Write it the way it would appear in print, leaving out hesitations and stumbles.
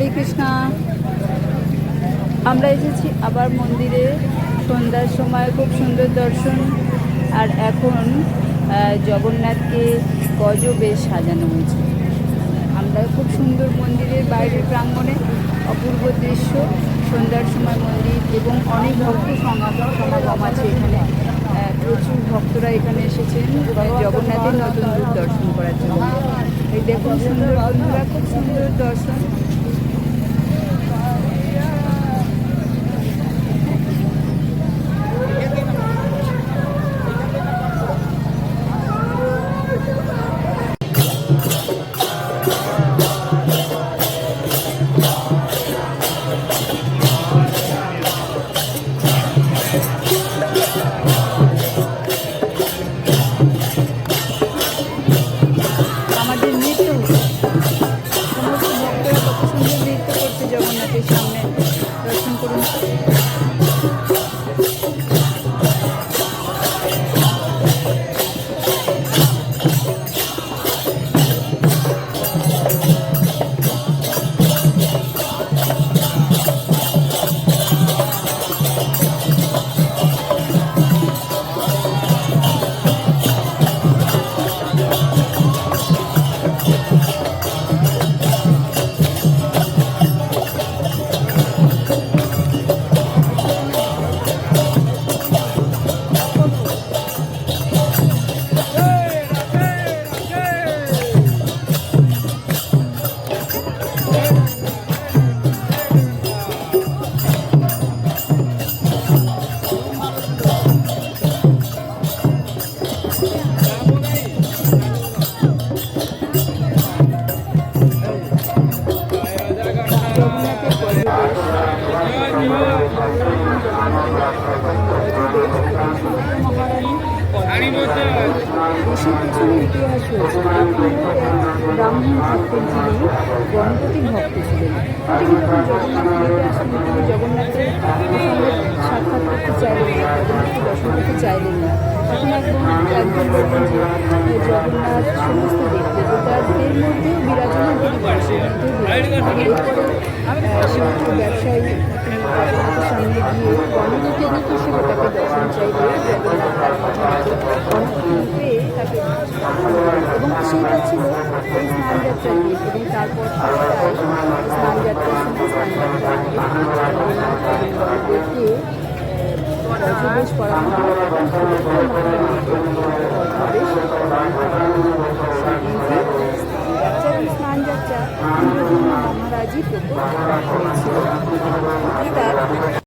হরে কৃষ্ণা। আমরা এসেছি আবার মন্দিরে সন্ধ্যার সময়, খুব সুন্দর দর্শন। আর এখন জগন্নাথকে গজবেশ সাজানো হয়েছে। আমরা খুব সুন্দর মন্দিরের বাইরের প্রাঙ্গণে অপূর্ব দৃশ্য, সন্ধ্যার সময় মন্দির এবং অনেক ভক্ত সমাগম আছে এখানে। প্রচুর ভক্তরা এখানে এসেছেন জগন্নাথের নতুন রূপ দর্শন করার জন্য। এই দেখুন সুন্দর বন্ধুরা, খুব সুন্দর দর্শন। আমাদের নৃত্য সমস্ত ভক্তরা কত সুন্দর নৃত্য করছে জগন্নাথের সামনে। দর্শন করুন। দেশের পেছনে ইতিহাস রয়েছে। ব্রাহ্মণ থাকতেন, যিনি গণপতি ভক্ত ছিলেন। তিনি যখন জগন্নাথের সাক্ষাৎ করতে চাইলেন, জগন্নাথকে দর্শন করতে চাইলেন না, তখন একজন বললেন যে জগন্নাথ সমস্ত দেবতাদের মধ্যেও বিরাজমান, তিনি মানুষের মধ্যেও। সে একটু ব্যবসায়ী জগন্নাথের সামনে গিয়ে গণপতি রূপে সে তাকে দর্শন চাইবে। জগন্নাথ তার কথা গণপতি রূপে তাকে, এবং সেইটা ছিল এই স্নানযাত্রার দিন। এবং তারপর স্নানযাত্রার সময় স্নানযাত্রার বলদেবকে গজবেশ করানো হয়। স্নানযাত্রা ইন্দ্রধর্ম মহারাজই প্রকট হয়েছিল।